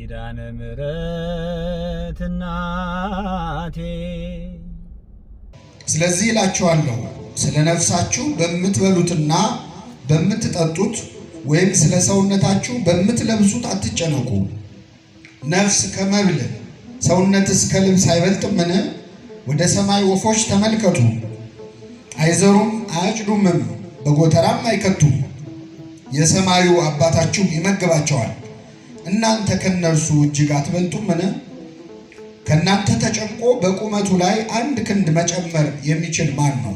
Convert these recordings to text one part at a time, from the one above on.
ኪዳነ ምሕረት እናቴ። ስለዚህ እላችኋለሁ ስለ ነፍሳችሁ በምትበሉትና በምትጠጡት ወይም ስለ ሰውነታችሁ በምትለብሱት አትጨነቁ። ነፍስ ከመብል ሰውነትስ ከልብስ አይበልጥምን? ወደ ሰማይ ወፎች ተመልከቱ፣ አይዘሩም አያጭዱምም በጎተራም አይከቱም፣ የሰማዩ አባታችሁ ይመግባቸዋል። እናንተ ከነርሱ እጅግ አትበልጡምን? ከእናንተ ተጨንቆ በቁመቱ ላይ አንድ ክንድ መጨመር የሚችል ማን ነው?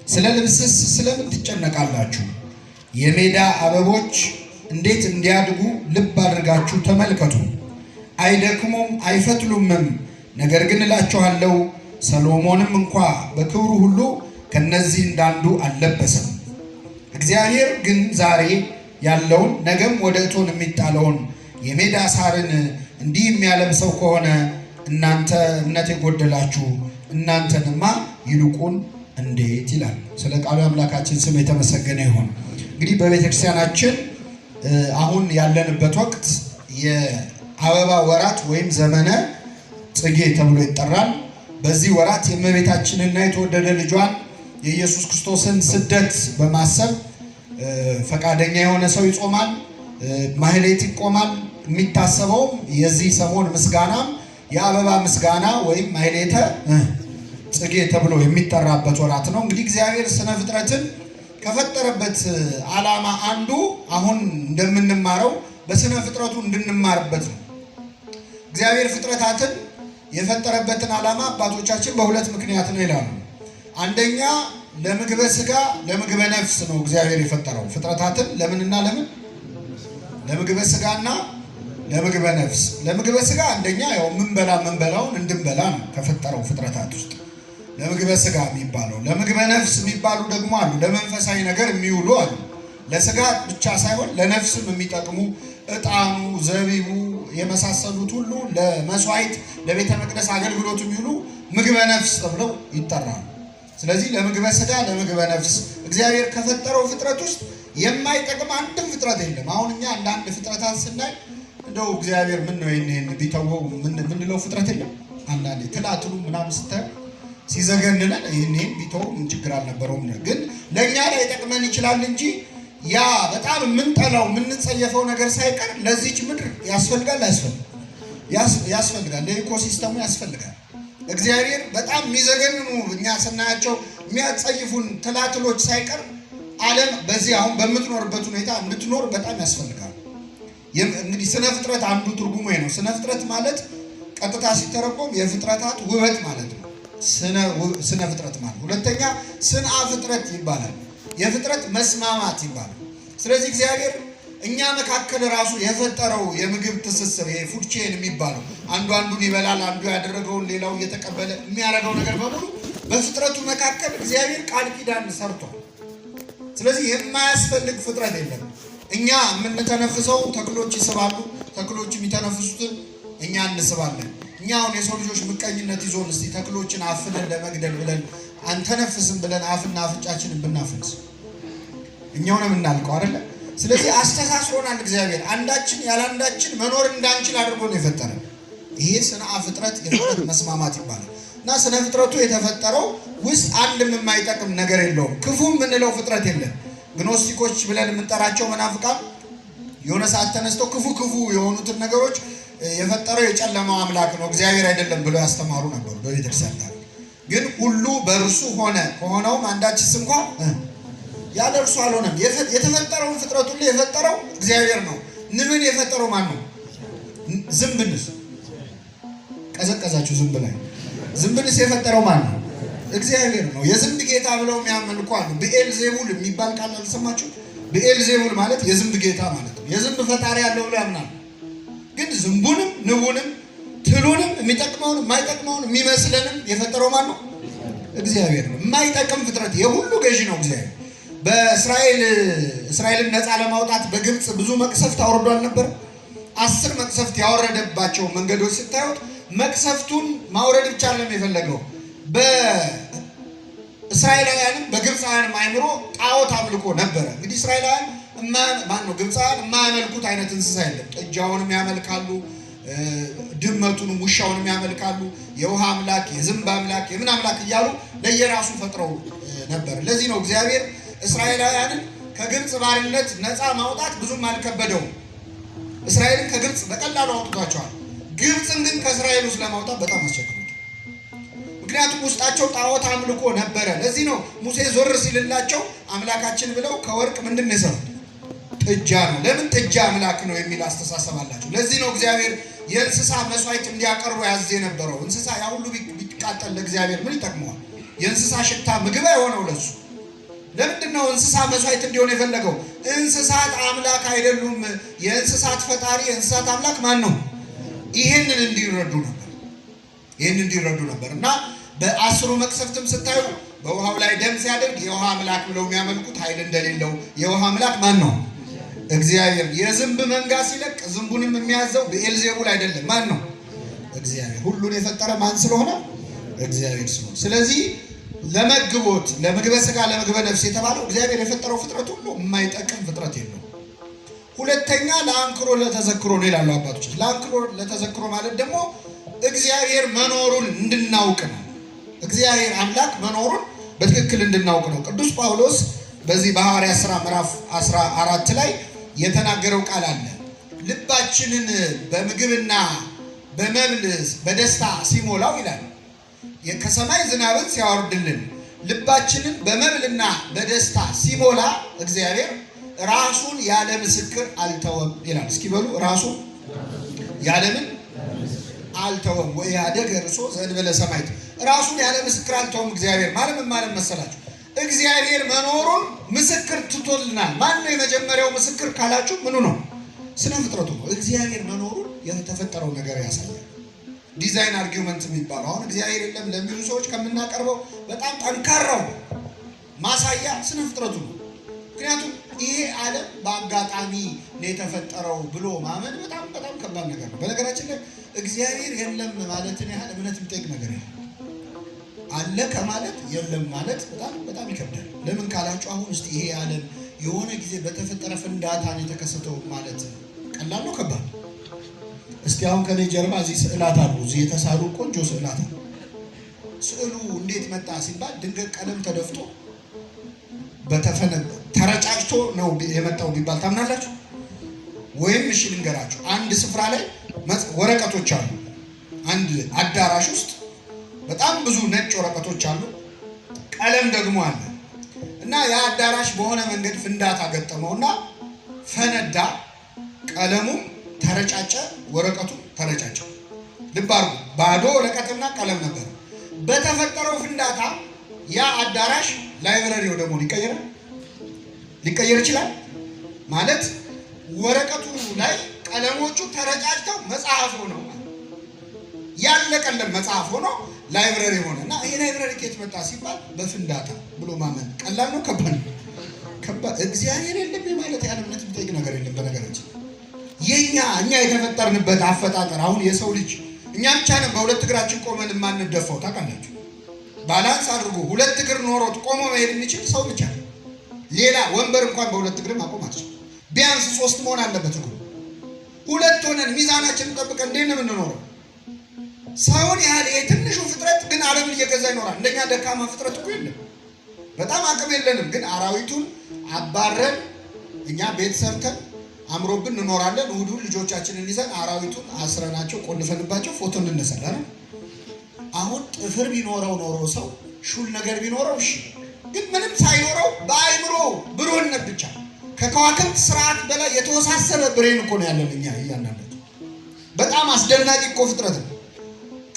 ስለ ልብስስ ስለምን ትጨነቃላችሁ? የሜዳ አበቦች እንዴት እንዲያድጉ ልብ አድርጋችሁ ተመልከቱ። አይደክሙም አይፈትሉምም። ነገር ግን እላችኋለሁ ሰሎሞንም እንኳ በክብሩ ሁሉ ከነዚህ እንዳንዱ አልለበሰም። እግዚአብሔር ግን ዛሬ ያለውን ነገም ወደ እቶን የሚጣለውን የሜዳ ሳርን እንዲህ የሚያለብሰው ከሆነ እናንተ እምነት የጎደላችሁ እናንተንማ ይልቁን እንዴት ይላል። ስለ ቃሉ አምላካችን ስም የተመሰገነ ይሁን። እንግዲህ በቤተክርስቲያናችን አሁን ያለንበት ወቅት የአበባ ወራት ወይም ዘመነ ጽጌ ተብሎ ይጠራል። በዚህ ወራት የእመቤታችንና የተወደደ ልጇን የኢየሱስ ክርስቶስን ስደት በማሰብ ፈቃደኛ የሆነ ሰው ይጾማል፣ ማህሌት ይቆማል። የሚታሰበውም የዚህ ሰሞን ምስጋናም የአበባ ምስጋና ወይም ማህሌተ ጽጌ ተብሎ የሚጠራበት ወራት ነው። እንግዲህ እግዚአብሔር ስነ ፍጥረትን ከፈጠረበት ዓላማ አንዱ አሁን እንደምንማረው በስነ ፍጥረቱ እንድንማርበት ነው። እግዚአብሔር ፍጥረታትን የፈጠረበትን ዓላማ አባቶቻችን በሁለት ምክንያት ነው ይላሉ። አንደኛ ለምግበ ስጋ ለምግበ ነፍስ ነው እግዚአብሔር የፈጠረው ፍጥረታትን። ለምንና ለምን? ለምግበ ስጋና ለምግበ ነፍስ። ለምግበ ስጋ አንደኛ ያው ምንበላውን እንድንበላ ነው ከፈጠረው ፍጥረታት ውስጥ ለምግበ ስጋ የሚባለው። ለምግበ ነፍስ የሚባሉ ደግሞ አሉ፣ ለመንፈሳዊ ነገር የሚውሉ አሉ። ለስጋ ብቻ ሳይሆን ለነፍስም የሚጠቅሙ ዕጣኑ፣ ዘቢቡ የመሳሰሉት ሁሉ ለመስዋዕት ለቤተ መቅደስ አገልግሎት የሚውሉ ምግበ ነፍስ ተብለው ይጠራሉ። ስለዚህ ለምግበ ስጋ ለምግበ ነፍስ እግዚአብሔር ከፈጠረው ፍጥረት ውስጥ የማይጠቅም አንድም ፍጥረት የለም። አሁን እኛ አንዳንድ ፍጥረታት ስናይ እንደው እግዚአብሔር ምን ነው ይሄን ቢተወው ምንለው ፍጥረት የለም። አንዳንዴ ትላትሉ ምናምን ስታይ ሲዘገንነን ይሄን ቢተወው ምን ችግር አልነበረውም። ግን ለኛ ላይ ይጠቅመን ይችላል እንጂ ያ በጣም የምንጠላው የምንጸየፈው ነገር ሳይቀር ለዚች ምድር ያስፈልጋል ያስፈልጋል፣ ለኢኮሲስተሙ ያስፈልጋል። እግዚአብሔር በጣም የሚዘገንኑ እኛ ስናያቸው የሚያጸይፉን ትላትሎች ሳይቀር ዓለም በዚህ አሁን በምትኖርበት ሁኔታ እንድትኖር በጣም ያስፈልጋል። እንግዲህ ስነ ፍጥረት አንዱ ትርጉሙ ነው። ስነ ፍጥረት ማለት ቀጥታ ሲተረጎም የፍጥረታት ውበት ማለት ነው። ስነ ፍጥረት ማለት ሁለተኛ ስንአ ፍጥረት ይባላል። የፍጥረት መስማማት ይባላል። ስለዚህ እግዚአብሔር እኛ መካከል ራሱ የፈጠረው የምግብ ትስስር የፉድ ቼን የሚባለው አንዱ አንዱን ይበላል፣ አንዱ ያደረገውን ሌላው እየተቀበለ የሚያደርገው ነገር በሙሉ በፍጥረቱ መካከል እግዚአብሔር ቃል ኪዳን ሰርቷል። ስለዚህ የማያስፈልግ ፍጥረት የለም። እኛ የምንተነፍሰው ተክሎች ይስባሉ፣ ተክሎች የሚተነፍሱትን እኛ እንስባለን። እኛ አሁን የሰው ልጆች ምቀኝነት ይዞን እስቲ ተክሎችን አፍነን ለመግደል ብለን አንተነፍስም ብለን አፍና አፍንጫችንን ብናፍንስ እኛው ነው የምናልቀው አይደለ? ስለዚህ አስተሳስሮናል እግዚአብሔር። አንዳችን ያላንዳችን መኖር እንዳንችል አድርጎ ነው የፈጠረን። ይሄ ስንአ ፍጥረት የፍጥረት መስማማት ይባላል። እና ስነ ፍጥረቱ የተፈጠረው ውስጥ አንድም የማይጠቅም ነገር የለውም። ክፉ የምንለው ፍጥረት የለም። ግኖስቲኮች ብለን የምንጠራቸው መናፍቃን የሆነ ሰዓት ተነስተው ክፉ የሆኑትን ነገሮች የፈጠረው የጨለማው አምላክ ነው እግዚአብሔር አይደለም ብለው ያስተማሩ ነበሩ በቤተክርስቲያን። ግን ሁሉ በእርሱ ሆነ፣ ከሆነውም አንዳችስ እንኳ ያለ እርሱ አልሆነም። የተፈጠረውን ፍጥረት ሁሉ የፈጠረው እግዚአብሔር ነው። ንብን የፈጠረው ማን ነው? ዝንብንስ ቀዘቀዛችሁ? ዝንብንስ የፈጠረው ማን ነው? እግዚአብሔር ነው። የዝንብ ጌታ ብለው የሚያመልኩ አሉ። ብኤልዜቡል የሚባል ቃል አልሰማችሁ? ብኤልዜቡል ማለት የዝንብ ጌታ ማለት ነው። የዝንብ ፈጣሪ ያለው ብለው ያምናል። ግን ዝንቡንም ንቡንም ትሉንም የሚጠቅመውን የማይጠቅመውን የሚመስለንም የፈጠረው ማን ነው? እግዚአብሔር ነው። የማይጠቅም ፍጥረት የሁሉ ገዢ ነው እግዚአብሔር። እስራኤልን ነፃ ለማውጣት በግብፅ ብዙ መቅሰፍት አውርዷል ነበር። 10 መቅሰፍት ያወረደባቸው መንገዶች ስታዩት መቅሰፍቱን ማውረድ ብቻ አይደለም የፈለገው። በእስራኤላውያንም በግብፃውያንም አይምሮ ጣዖት አምልኮ ነበረ። እንግዲህ እስራኤላውያን ማነው ግብፃውያን የማያመልኩት አይነት እንስሳ የለም። ጥጃውንም ያመልካሉ፣ ድመቱንም ውሻውንም ያመልካሉ። የውሃ አምላክ፣ የዝንብ አምላክ፣ የምን አምላክ እያሉ ለየራሱ ፈጥረው ነበር። ለዚህ ነው እግዚአብሔር እስራኤላውያንን ከግብፅ ባርነት ነፃ ማውጣት ብዙም አልከበደውም። እስራኤልን ከግብፅ በቀላሉ አውጥቷቸዋል። ግብፅን ግን ከእስራኤል ውስጥ ለማውጣት በጣም አስቸግሯል። ምክንያቱም ውስጣቸው ጣዖት አምልኮ ነበረ። ለዚህ ነው ሙሴ ዞር ሲልላቸው አምላካችን ብለው ከወርቅ ምንድን ነው የሰሩት? ጥጃ ነው። ለምን ጥጃ አምላክ ነው የሚል አስተሳሰብ አላቸው። ለዚህ ነው እግዚአብሔር የእንስሳ መስዋዕት እንዲያቀርቡ ያዘ የነበረው። እንስሳ ያ ሁሉ ቢቃጠል ለእግዚአብሔር ምን ይጠቅመዋል? የእንስሳ ሽታ ምግብ አይሆነው ለሱ። ለምንድን ነው እንስሳ መስዋዕት እንዲሆን የፈለገው? እንስሳት አምላክ አይደሉም። የእንስሳት ፈጣሪ የእንስሳት አምላክ ማን ነው? ይሄንን እንዲረዱ ነበር እና በአስሩ መቅሰፍትም ስታዩ በውሃው ላይ ደም ሲያደርግ የውሃ አምላክ ብለው የሚያመልኩት ኃይል እንደሌለው የውሃ አምላክ ማን ነው? እግዚአብሔር። የዝንብ መንጋ ሲለቅ ዝንቡንም የሚያዘው ብኤልዜቡል አይደለም። ማን ነው? እግዚአብሔር። ሁሉን የፈጠረ ማን ስለሆነ? እግዚአብሔር ስለሆነ። ስለዚህ ለመግቦት ለምግበ ሥጋ ለምግበ ነፍስ የተባለው እግዚአብሔር የፈጠረው ፍጥረት ሁሉ የማይጠቅም ፍጥረት የለው። ሁለተኛ ለአንክሮ ለተዘክሮ ነው ይላሉ አባቶች። ለአንክሮ ለተዘክሮ ማለት ደግሞ እግዚአብሔር መኖሩን እንድናውቅ ነው። እግዚአብሔር አምላክ መኖሩን በትክክል እንድናውቅ ነው። ቅዱስ ጳውሎስ በዚህ በሐዋርያት ሥራ ምዕራፍ 14 ላይ የተናገረው ቃል አለ። ልባችንን በምግብና በመብል በደስታ ሲሞላው ይላል። ከሰማይ ዝናብን ሲያወርድልን ልባችንን በመብልና በደስታ ሲሞላ እግዚአብሔር ራሱን ያለ ምስክር አልተወም ይላል። እስኪ በሉ ራሱን ያለምን አልተወም። ወኢያደገ ርእሶ ዘእንበለ ሰማዕት። ራሱን ያለ ምስክር አልተወም እግዚአብሔር። ማለት ምን ማለት መሰላችሁ? እግዚአብሔር መኖሩን ምስክር ትቶልናል። ማን ነው የመጀመሪያው ምስክር ካላችሁ ምኑ ነው? ስነ ፍጥረቱ ነው። እግዚአብሔር መኖሩን የተፈጠረው ነገር ያሳያል። ዲዛይን አርጊውመንት የሚባለው አሁን እግዚአብሔር የለም ለሚሉ ሰዎች ከምናቀርበው በጣም ጠንካራው ማሳያ ስነ ፍጥረቱ ነው። ምክንያቱም ይሄ ዓለም በአጋጣሚ ነው የተፈጠረው ብሎ ማመን በጣም ከባድ ነገር ነው። በነገራችን ላይ እግዚአብሔር የለም ማለትን ያህል እምነት የሚጠይቅ ነገር ያህል አለ ከማለት የለም ማለት በጣም ይከብዳል። ለምን ካላችሁ አሁን እስቲ ይሄ ዓለም የሆነ ጊዜ በተፈጠረ ፍንዳታ ነው የተከሰተው ማለት ቀላል ነው ከባድ? እስቲ አሁን ከኔ ጀርባ እዚህ ስዕላት አሉ። እዚህ የተሳሉ ቆንጆ ስዕላት አሉ። ስዕሉ እንዴት መጣ ሲባል ድንገት ቀለም ተደፍቶ ተረጫጭቶ ነው የመጣው ቢባል ታምናላችሁ? ወይም እሺ ልንገራችሁ፣ አንድ ስፍራ ላይ ወረቀቶች አሉ። አንድ አዳራሽ ውስጥ በጣም ብዙ ነጭ ወረቀቶች አሉ፣ ቀለም ደግሞ አለ እና ያ አዳራሽ በሆነ መንገድ ፍንዳታ ገጠመውና ፈነዳ። ቀለሙም ተረጫጨ፣ ወረቀቱ ተረጫጨ። ልብ አድርጉ፣ ባዶ ወረቀትና ቀለም ነበር። በተፈጠረው ፍንዳታ ያ አዳራሽ ላይብረሪው ደግሞ ሊቀየር ይችላል ማለት ወረቀቱ ላይ ቀለሞቹ ተረጫጭተው መጽሐፍ ሆነው ያለቀለም መጽሐፍ ሆኖ ላይብረሪ ሆነ እና ይሄ ላይብረሪ ከየት መጣ ሲባል በፍንዳታ ብሎ ማመን ቀላል ነው ከባድ? እግዚአብሔር የለም ማለት ያለ እምነት የሚጠይቅ ነገር የለም። በነገራችን እኛ የተፈጠርንበት አፈጣጠር አሁን የሰው ልጅ እኛ ብቻ ነን በሁለት እግራችን ቆመን የማንደፋው ታውቃላችሁ። ባላንስ አድርጎ ሁለት እግር ኖሮት ቆሞ መሄድ የሚችል ሰው ብቻ ነው። ሌላ ወንበር እንኳን በሁለት እግር ማቆም አትችልም። ቢያንስ 3 መሆን አለበት እግሩ። ሁለት ሆነን ሚዛናችንን ጠብቀን እንዴት ነው የምንኖረው? ሰውን ያህል የትንሹ ፍጥረት ግን ዓለምን እየገዛ ይኖራል። እንደኛ ደካማ ፍጥረት እኮ የለም። በጣም አቅም የለንም። ግን አራዊቱን አባረን እኛ ቤት ሰርተን አምሮብን እንኖራለን። እሑድ ልጆቻችንን ይዘን አራዊቱን አስረናቸው ቆልፈንባቸው ፎቶ እንነሳለን። አሁን ጥፍር ቢኖረው ኖሮ ሰው ሹል ነገር ቢኖረው እሺ፣ ግን ምንም ሳይኖረው በአይምሮ ብሩህነት ብቻ ከከዋክብት ስርዓት በላይ የተወሳሰበ ብሬን እኮ ነው ያለን እኛ እያንዳንዳችን። በጣም አስደናቂ እኮ ፍጥረት ነው።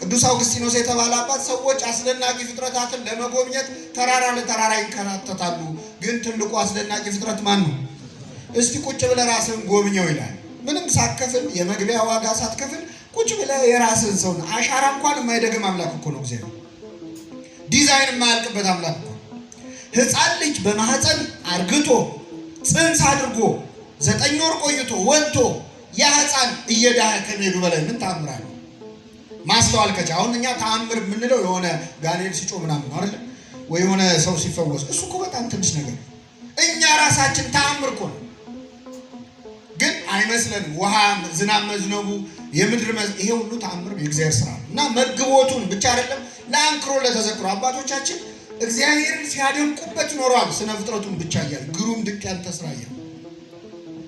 ቅዱስ አውግስቲኖስ የተባለ አባት ሰዎች አስደናቂ ፍጥረታትን ለመጎብኘት ተራራ ለተራራ ይንከራተታሉ፣ ግን ትልቁ አስደናቂ ፍጥረት ማን ነው? እስቲ ቁጭ ብለህ ራስህን ጎብኘው ይላል። ምንም ሳትከፍል የመግቢያ ዋጋ ሳትከፍል ቁጭ ብለህ የራስህን ሰው አሻራ እንኳን የማይደግም አምላክ እኮ ነው እግዚአብሔር። ዲዛይን የማያልቅበት አምላክ እኮ። ሕፃን ልጅ በማህፀን አርግቶ ጽንስ አድርጎ 9 ወር ቆይቶ ወልቶ ያ ሕፃን እየዳኸ ከመሄዱ በላይ ምን ታምራለህ? ማስተዋል ከቻ አሁን እኛ ተአምር የምንለው የሆነ ጋኔል ሲጮ ምናምን አይደል ወይ የሆነ ሰው ሲፈወስ፣ እሱ እኮ በጣም ትንሽ ነገር ነው። እኛ ራሳችን ተአምር እኮ ነው። አይመስለንም። ውሃ ዝናብ መዝነቡ የምድር ይሄ ሁሉ ተአምር የእግዚአብሔር ስራ ነው እና መግቦቱን ብቻ አይደለም ለአንክሮ ለተዘክሮ አባቶቻችን እግዚአብሔርን ሲያደንቁበት ኖረዋል። ስነ ፍጥረቱን ብቻ እያሉ ግሩም ድንቅ ያንተ ስራ እያሉ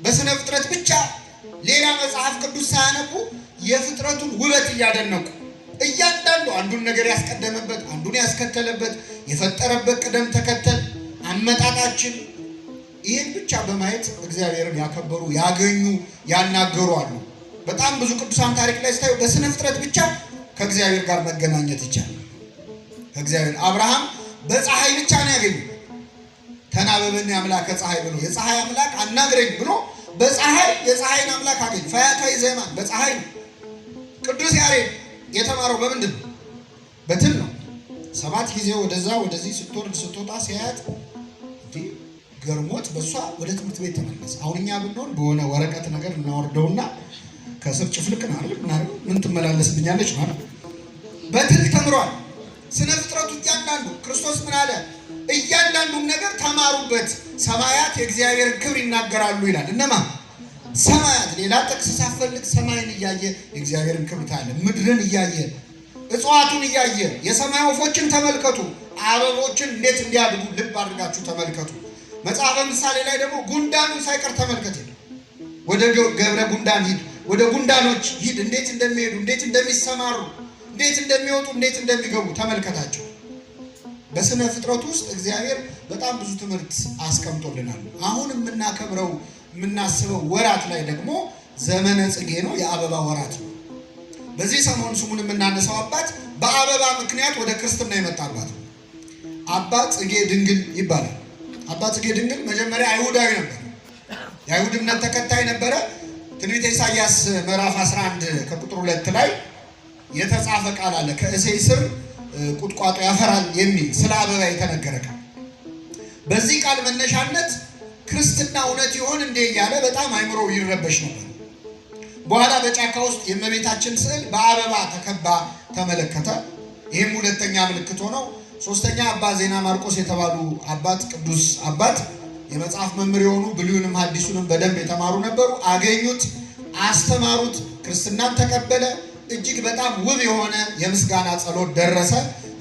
በስነ ፍጥረት ብቻ ሌላ መጽሐፍ ቅዱስ ሳያነቡ የፍጥረቱን ውበት እያደነቁ እያንዳንዱ አንዱን ነገር ያስቀደመበት አንዱን ያስከተለበት የፈጠረበት ቅደም ተከተል አመጣጣችን ይህን ብቻ በማየት እግዚአብሔርን ያከበሩ ያገኙ ያናገሩ አሉ። በጣም ብዙ ቅዱሳን ታሪክ ላይ ስታዩ በስነ ፍጥረት ብቻ ከእግዚአብሔር ጋር መገናኘት ይቻላል። ከእግዚአብሔር አብርሃም በፀሐይ ብቻ ነው ያገኙ። ተናበበኒ አምላከ ፀሐይ ብሎ የፀሐይ አምላክ አናግረኝ ብሎ በፀሐይ የፀሐይን አምላክ አገኝ። ፈያታዊ ዘየማን በፀሐይ ነው። ቅዱስ ያሬድ የተማረው በምንድን ነው? በትል ነው። 7 ጊዜ ወደዛ ወደዚህ ስትወርድ ስትወጣ ሲያያት ገርሞት በሷ ወደ ትምህርት ቤት ተመለሰ። አሁን እኛ ብንሆን በሆነ ወረቀት ነገር እናወርደውና ከስር ጭፍልቅ ነው አይደል? ምን ትመላለስብኛለች ማለት በትል ተምሯል። ስነ ፍጥረቱ እያንዳንዱ ክርስቶስ ምን አለ? እያንዳንዱን ነገር ተማሩበት። ሰማያት የእግዚአብሔርን ክብር ይናገራሉ ይላል። እነማ ሰማያት ሌላ ጥቅስ ሳፈልግ ሰማይን እያየ የእግዚአብሔርን ክብር ታያለ። ምድርን እያየ እጽዋቱን እያየ የሰማይ ወፎችን ተመልከቱ። አበቦችን እንዴት እንዲያድጉ ልብ አድርጋችሁ ተመልከቱ። መጽሐፈ ምሳሌ ላይ ደግሞ ጉንዳኑን ሳይቀር ተመልከት። ወደ ገብረ ጉንዳን ሂድ፣ ወደ ጉንዳኖች ሂድ፣ እንዴት እንደሚሄዱ እንዴት እንደሚሰማሩ እንዴት እንደሚወጡ እንዴት እንደሚገቡ ተመልከታቸው። በስነ ፍጥረቱ ውስጥ እግዚአብሔር በጣም ብዙ ትምህርት አስቀምጦልናል። አሁን የምናከብረው የምናስበው ወራት ላይ ደግሞ ዘመነ ጽጌ ነው፣ የአበባ ወራት ነው። በዚህ ሰሞን ስሙን የምናነሳው አባት በአበባ ምክንያት ወደ ክርስትና የመጣ አባት ነው። አባ ጽጌ ድንግል ይባላል። አባ ጽጌ ድንግል መጀመሪያ አይሁዳዊ ነበር። የአይሁድ እምነት ተከታይ ነበረ። ትንቢተ ኢሳይያስ ምዕራፍ 11 ከቁጥር 2 ላይ የተጻፈ ቃል አለ። ከእሴይ ስር ቁጥቋጦ ያፈራል የሚል ስለ አበባ የተነገረ ቃል። በዚህ ቃል መነሻነት ክርስትና እውነት ይሆን እንዴ እያለ በጣም አይምሮ ይረበሽ ነበር። በኋላ በጫካ ውስጥ የእመቤታችን ስዕል በአበባ ተከባ ተመለከተ። ይህም ሁለተኛ ምልክት ሆነው። ሶስተኛ አባ ዜና ማርቆስ የተባሉ አባት ቅዱስ አባት የመጽሐፍ መምህር የሆኑ ብሉይንም ሐዲሱንም በደንብ የተማሩ ነበሩ። አገኙት፣ አስተማሩት፣ ክርስትናን ተቀበለ። እጅግ በጣም ውብ የሆነ የምስጋና ጸሎት ደረሰ።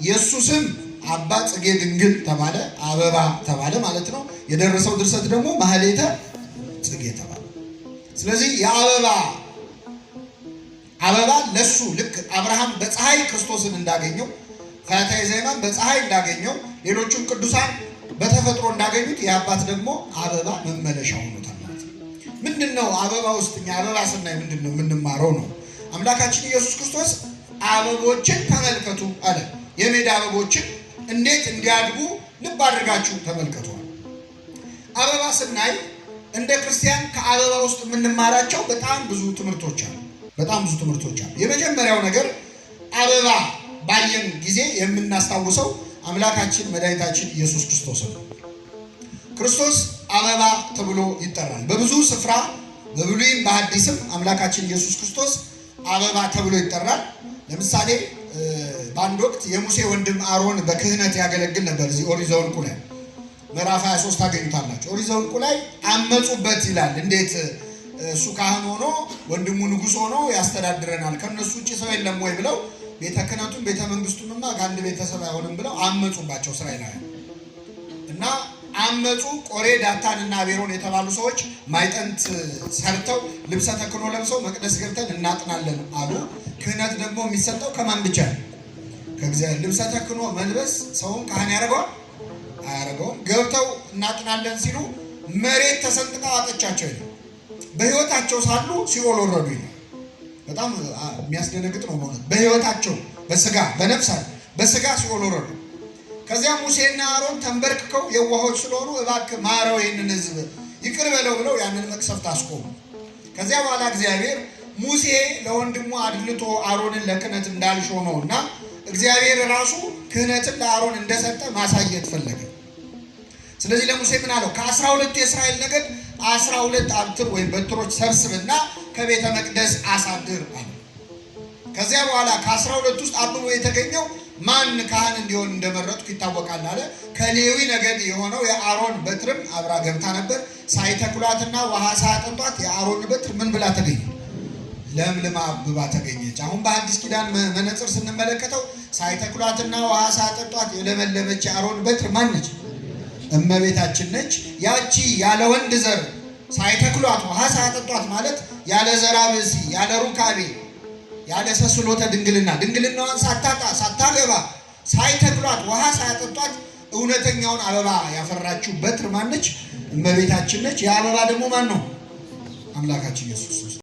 የእሱ ስም አባ ጽጌ ድንግል ተባለ፣ አበባ ተባለ ማለት ነው። የደረሰው ድርሰት ደግሞ ማህሌተ ጽጌ ተባለ። ስለዚህ አበባ ለሱ ልክ አብርሃም በፀሐይ ክርስቶስን እንዳገኘው፣ ፈያታዊ ዘየማን በፀሐይ እንዳገኘው፣ ሌሎቹም ቅዱሳን በተፈጥሮ እንዳገኙት የአባት ደግሞ አበባ መመለሻ ሆኖታል ማለት ነው። ምንድነው አበባ ውስጥ እኛ አበባ ስናይ ምንድነው የምንማረው ነው? አምላካችን ኢየሱስ ክርስቶስ አበቦችን ተመልከቱ አለ። የሜዳ አበቦችን እንዴት እንዲያድጉ ልብ አድርጋችሁ ተመልከቱ። አበባ ስናይ እንደ ክርስቲያን ከአበባ ውስጥ የምንማራቸው በጣም ብዙ ትምህርቶች አሉ። የመጀመሪያው ነገር አበባ ባየን ጊዜ የምናስታውሰው አምላካችን መድኃኒታችን ኢየሱስ ክርስቶስ ነው። ክርስቶስ አበባ ተብሎ ይጠራል። በብዙ ስፍራ በብሉይም በሐዲስም አምላካችን ኢየሱስ ክርስቶስ አበባ ተብሎ ይጠራል። ለምሳሌ በአንድ ወቅት የሙሴ ወንድም አሮን በክህነት ያገለግል ነበር። እዚህ ኦሪት ዘኍልቍ ላይ ምዕራፍ 23 ታገኙታላችሁ። ኦሪት ዘኍልቍ ላይ አመፁበት ይላል። እንዴት እሱ ካህን ሆኖ ወንድሙ ንጉሥ ሆኖ ያስተዳድረናል፣ ከነሱ ውጭ ሰው የለም ወይ ብለው ቤተ ክህነቱን ቤተ መንግስቱንና ከአንድ ቤተሰብ አይሆንም ብለው አመፁባቸው እስራኤላውያን እና አመፁ። ቆሬ ዳታንና አቤሮን የተባሉ ሰዎች ማይጠንት ሰርተው ልብሰ ተክህኖ ለብሰው መቅደስ ገብተን እናጥናለን አሉ። ክህነት ደግሞ የሚሰጠው ከማን ብቻ ነው? ከእግዚአብሔር። ልብሰ ተክህኖ መልበስ ሰውን ካህን ያደርገዋል? አያደርገውም። ገብተው እናጥናለን ሲሉ መሬት ተሰንጥቀው አጠቻቸው ይላል። በህይወታቸው ሳሉ ሲኦል ወረዱ ይላል። በጣም የሚያስደነግጥ ነው ማለት። በህይወታቸው በስጋ በነፍሳት በስጋ ሲኦል ወረዱ። ከዚያ ሙሴና አሮን ተንበርክከው የዋሆች ስለሆኑ እባክህ ማረው ይህንን ህዝብ ይቅር በለው ብለው ያንን መቅሰፍት አስቆሙ። ከዚያ በኋላ እግዚአብሔር ሙሴ ለወንድሙ አድልቶ አሮንን ለክህነት እንዳልሾመውና እግዚአብሔር ራሱ ክህነትን ለአሮን እንደሰጠ ማሳየት ፈለገ። ስለዚህ ለሙሴ ምን አለው? ከ12 የእስራኤል ነገድ 12 አብትር ወይም በትሮች ሰብስብና ከቤተ መቅደስ አሳድር አለ። ከዚያ በኋላ ከ12 ውስጥ አብቦ የተገኘው ማን ካህን እንዲሆን እንደመረጥኩ ይታወቃል አለ። ከሌዊ ነገድ የሆነው የአሮን በትርም አብራ ገብታ ነበር። ሳይተክሏትና ውሃ ሳያጠጧት የአሮን በትር ምን ብላ ተገኘ? ለምልማ አብባ ተገኘች። አሁን በአዲስ ኪዳን መነጽር ስንመለከተው ሳይተክሏትና ውሃ ሳያጠጧት የለመለመች የአሮን በትር ማን ነች? እመቤታችን ነች። ያቺ ያለ ወንድ ዘር ሳይተክሏት ውሃ ሳያጠጧት ማለት ያለ ዘራ ብእሲ፣ ያለ ሩካቤ፣ ያለ ሰስሎተ ድንግልናዋን ሳታጣ ሳታገባ ሳይተክሏት ውሃ ሳያጠጧት እውነተኛውን አበባ ያፈራችው በትር ማን ነች? እመቤታችን ነች። የአበባ ደግሞ ማን ነው? አምላካችን ኢየሱስ